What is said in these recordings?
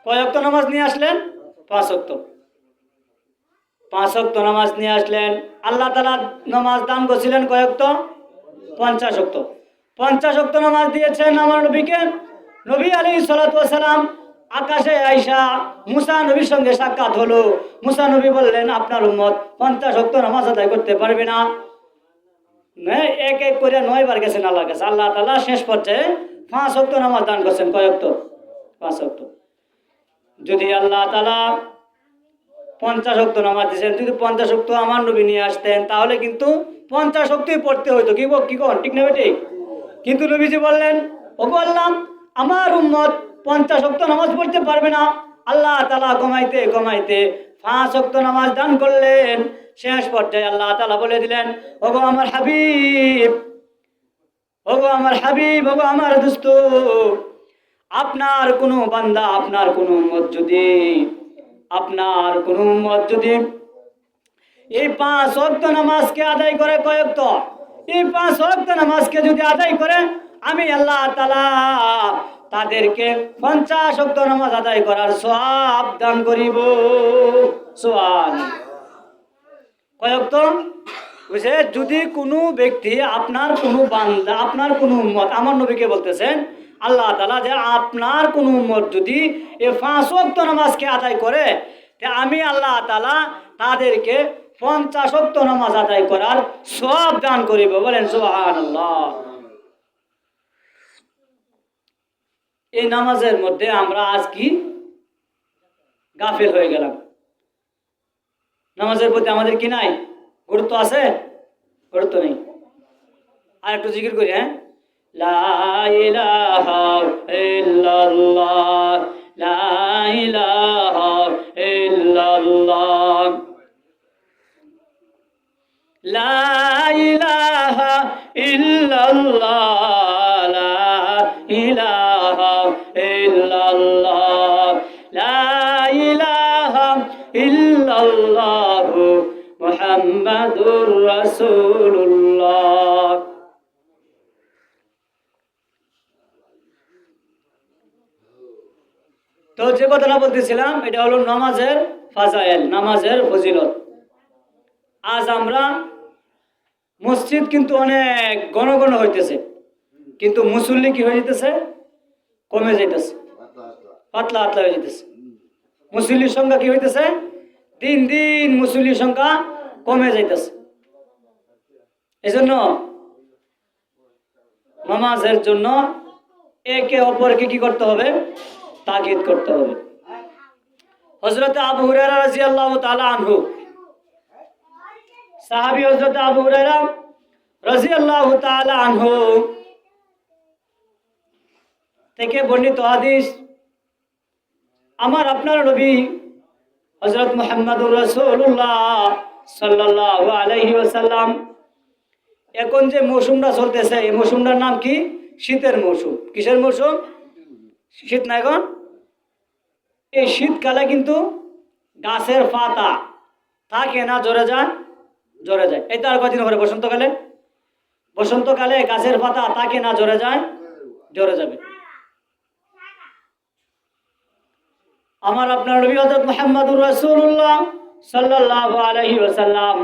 কয় ওয়াক্ত নামাজ নিয়ে আসলেন? 5 ওয়াক্ত। 5 ওয়াক্ত নামাজ নিয়ে আসলেন। আল্লাহ তাআলা নামাজ দান করেছিলেন কয় ওয়াক্ত? 50 ওয়াক্ত। 50 ওয়াক্ত নামাজ দিয়েছেন আমার নবীকে। নবী আলাইহিস সালাতু ওয়াস সালাম আকাশে আইসা মুসা নবীর সঙ্গে সাক্ষাৎ হলো। মুসা নবী বললেন, আপনার উম্মত 50 ওয়াক্ত নামাজ আদায় করতে পারবে না। এক এক করে 9 বার গেছেন আল্লাহর কাছে। আল্লাহ তাআলা শেষ পর্যায়ে 5 ওয়াক্ত নামাজ দান করছেন। কয় ওয়াক্ত? 5 ওয়াক্ত। যদি আল্লাহ তাআলা 50 ওয়াক্ত নামাজ দিয়েছেন, যদি 50 ওয়াক্ত আমার নবী নিয়ে আসতেন তাহলে কিন্তু 50 ওয়াক্তই পড়তে হইতো। কি কোন ঠিক না ঠিক? কিন্তু নবীজি বললেন, ওগো আল্লাহ, আমার উম্মত 50 ওয়াক্ত নামাজ পড়তে পারবে না। আল্লাহ তাআলা কমাইতে কমাইতে 5 ওয়াক্ত নামাজ দান করলেন। শেষ পর্যায়ে আল্লাহ তাআলা বলে দিলেন, ওগো আমার হাবিব, ওগো আমার হাবিব, ওগো আমার দোস্ত, আপনার কোনো বান্দা, আপনার কোনো উম্মত যদি এই 5 ওয়াক্ত নামাজকে আদায় করে, কয় ওয়াক্ত? এই 5 ওয়াক্ত নামাজকে যদি আদায় করে, আমি আল্লাহ তাআলা তাদেরকে 50 ওয়াক্ত নামাজ আদায় করার সওয়াব দান করিব। সুবহানাল্লাহ। কয় ওয়াক্ত? বুঝে, যদি কোনো ব্যক্তি, আপনার কোনো বান্দা, আপনার কোনো উম্মত, আমার নবীকে বলতেছেন আল্লাহ তাআলা যে আপনার কোনো উম্মত যদি এই 5 ওয়াক্ত নামাজকে আদায় করে, তে আমি আল্লাহ তাআলা তাদেরকে 50 ওয়াক্ত নামাজ আদায় করার সওয়াব দান করিব। বলেন সুবহানাল্লাহ। এই নামাজের মধ্যে আমরা আজ কি গাফিল হয়ে গেলাম? নামাজের প্রতি আমাদের কি নাই? গুরুত্ব আছে? গুরুত্ব নেই। আর একটু জিকির করি, হ্যাঁ? লা ইলাহা ইল্লাল্লাহ, লা ইলাহা ইল্লাল্লাহ, লা ইলাহা ইল্লাল্লাহ, লা ইলাহা ইল্লাল্লাহ, লা ইলাহা ইল্লাল্লাহ, মুহাম্মাদুর রাসূলুল্লাহ। তো যে কথাটা বলতেছিলাম, এটা হলো নামাজের ফাজাইল, নামাজের ফজিলত। আজ আমরা মসজিদ কিন্তু অনেক ঘন ঘন হইতেছে, কিন্তু মুসল্লি কি হয়ে যেতেছে? কমে যাইতেছে, পাতলা পাতলা হয়ে যেতেছে। মুসল্লির সংখ্যা কি হইতেছে? দিন দিন মুসল্লির সংখ্যা কমে যাইতেছে। এজন্য নামাজের জন্য একে অপরকে কি করতে হবে? তাকিদ করতে হবে। হযরত আবু হুরায়রা রাদিয়াল্লাহু তাআলা আনহু, সাহাবী হযরত আবু হুরায়রা রাদিয়াল্লাহু তাআলা আনহু থেকে বর্ণিত হাদিস, আমার আপনার নবী হযরত মুহাম্মদুর রাসূলুল্লাহ সাল্লাল্লাহু আলাইহি ওয়াসাল্লাম, এখন যে মৌসুমটা চলতেছে, এই মৌসুমটার নাম কি? শীতের মৌসুম। কিসের মৌসুম? শীত না এখন? এই শীতকালে কিন্তু গাছের পাতা থাকে না, ঝরে যায়, ঝরে যায়। এই তো আর কদিন পরে বসন্তকালে, বসন্তকালে গাছের পাতা থাকে না, ঝরে যায়, ঝরে যাবে। আমার আপনার নবী হযরত মুহাম্মদুর রাসূলুল্লাহ সাল্লাল্লাহু আলাইহি ওয়াসাল্লাম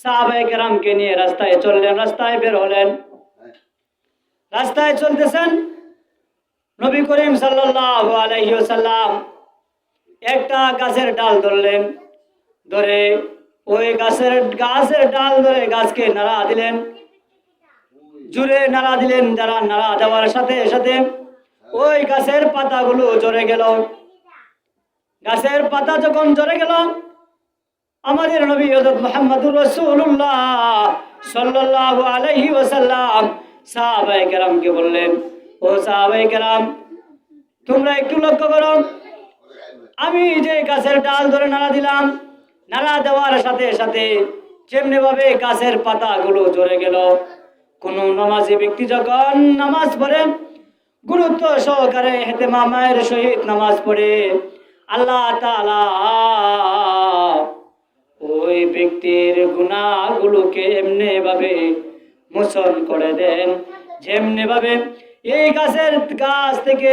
সাহাবায়ে কেরামকে নিয়ে রাস্তায় চললেন, রাস্তায় বের হলেন। রাস্তায় চলতেছেন, নবী করিম সাল্লাল্লাহু আলাইহি ওয়াসাল্লাম একটা গাছের ডাল ধরলেন, ধরে ওই গাছের ডাল ধরে গাছকে নাড়া দিলেন, জুড়ে নাড়া দিলেন। যারা নাড়া দেওয়ার সাথে সাথে ওই গাছের পাতাগুলো ঝরে গেল। গাছের পাতা যখন ঝরে গেল, আমাদের নবী হযরত মুহাম্মদুর রাসূলুল্লাহ সাল্লাল্লাহু আলাইহি ওয়াসাল্লাম সাহাবায়ে কেরামকে বললেন, ও সাহাবায়ে কেরাম, তোমরা একটু লক্ষ্য করো, আমি যে গাছের ডাল ধরে নাড়া দিলাম, নাড়া দেওয়ার সাথে সাথে যেমনি ভাবে গাছের পাতাগুলো ঝরে গেল, কোন নামাজি ব্যক্তি যখন নামাজ পড়ে, গুরুত্ব সহকারে ইহতিমামের সহিত নামাজ পড়ে, আল্লাহ তাআলা ওই ব্যক্তির গুনাহগুলোকে এমনি ভাবে মোচন করে দেন, যেমনি ভাবে এই গাছ থেকে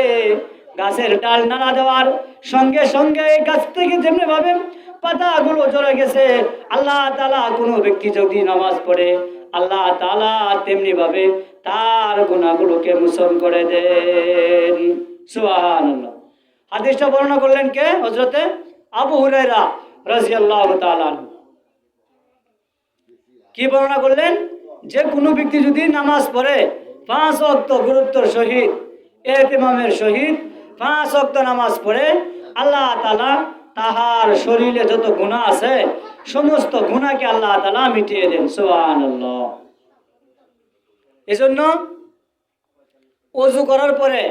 গাছের ডাল নাড়া দেওয়ার সঙ্গে সঙ্গে এই গাছ থেকে যেমনি ভাবে পাতাগুলো ঝরে গেছে, আল্লাহ তাআলা কোনো ব্যক্তি যদি নামাজ পড়ে আল্লাহ তাআলা তেমনি ভাবে তার গুনাহগুলোকে মোচন করে দেন। সুবহানাল্লাহ। হাদিসটা বর্ণনা করলেন কে? হযরতে আবু হুরায়রা রাদিয়াল্লাহু তাআলা আনহু। কি বর্ণনা করলেন? যে কোনো ব্যক্তি যদি নামাজ পড়ে 5 ওয়াক্ত গুরুত্বর সহিত ইহতিমামের সহিত 5 ওয়াক্ত নামাজ পড়ে আল্লাহ তাআলা তাহার শরীরে যত গুনাহ আছে সমস্ত গুনাহকে আল্লাহ তাআলা মিটিয়ে দেন। সুবহানাল্লাহ। এজন্য ওযু করার পরে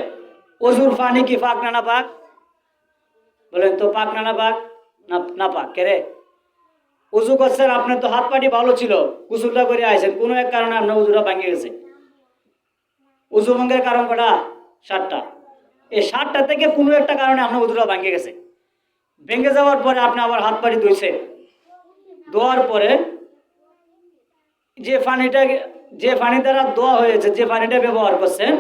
ওযুর পানি কি পাক না পাক? বলেন তো, পাক না পাক? না পাক। কে রে? ওযু করছেন, আপনার তো হাত পাটি ভালো ছিল, গোসলটা করে আইছেন, কোনো এক কারণে আপনার ওযুটা ভেঙে গেছে। ওযু ভঙ্গের কারণ কটা? 7টা। এই 7টা থেকে কোনো একটা কারণে আপনার ওযুটা ভেঙে গেছে। ভেঙে যাওয়ার পরে আপনি আবার হাত পাটি ধুইছেন, ধোয়ার পরে যে পানি দ্বারা ধোয়া হয়েছে, যে পানিটা ব্যবহার করছেন,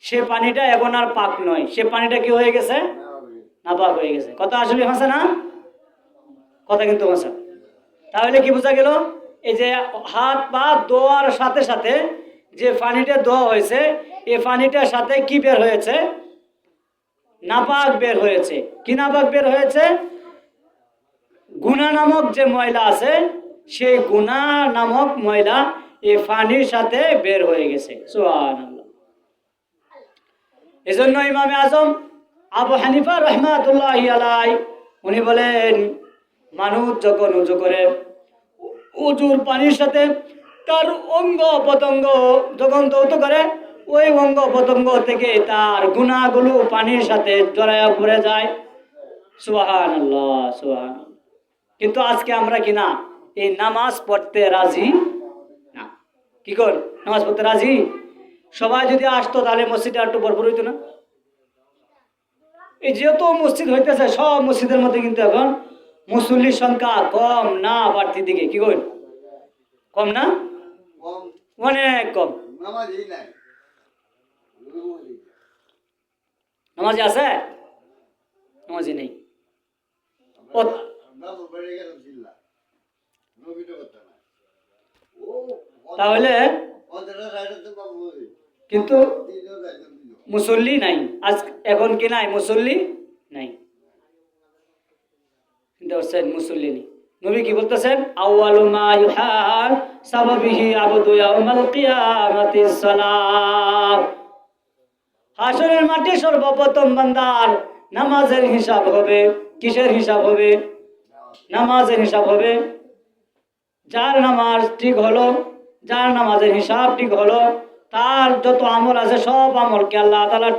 সে পানিটা এখন আর পাক নয়, সে পানিটা কি হয়ে গেছে? নাপাক হয়ে গেছে। কথা আসলে হাসে না? কথা কিন্তু হাসা। তাহলে কি বোঝা গেল? এই যে হাত পা ধোয়ার সাথে সাথে যে পানিটা ধোয়া হয়েছে, এই পানিটার সাথে কি বের হয়েছে? নাপাক বের হয়েছে। কি নাপাক বের হয়েছে? গুনাহ নামক যে ময়লা আছে, সেই গুনাহ নামক ময়লা এই পানির সাথে বের হয়ে গেছে। সুবহানাল্লাহ। এজন্য ইমামে আজম আবু হানিফা রাহমাতুল্লাহি আলাইহি উনি বলেন, মানুষ যখন ওযু করে ওযুর পানির সাথে তার অঙ্গ প্রত্যঙ্গ যখন ধৌত করে, ওই অঙ্গ প্রত্যঙ্গ থেকে তার গুনাহগুলো পানির সাথে জড়ায়া পড়ে যায়। সুবহানাল্লাহ, সুবহানাল্লাহ। কিন্তু আজকে আমরা কি না এই নামাজ পড়তে রাজি না? কি কর? নামাজ পড়তে রাজি? সবাই যদি আসতো তাহলে মসজিদে একটু ভরপুর হইতো না? এই যেহেতু মসজিদ হইতেছে, সব মসজিদের মধ্যে কিন্তু এখন মুসল্লির সংখ্যা কম না বাড়তির দিকে? কি কর? কম না? অনেক কম। নামাজি আছে? নামাজি নেই। তাহলে কিন্তু মুসল্লি নাই আজ, এখন কি নাই? মুসল্লি নাই। মুসল্লি নেই। নবী কি বলতেছেন? আউয়ালু মা ইউহাসাবু আবদু ইয়াউমাল কিয়ামাতিস সালাত। হাসরের মাঠে সর্বপ্রথম বান্দার নামাজের হিসাব হবে। কিসের হিসাব হবে? নামাজের হিসাব হবে। যার নামাজ ঠিক হলো, যার নামাজের হিসাব ঠিক হলো, তার যত আমল আছে সব আমলকে আল্লাহ তাআলা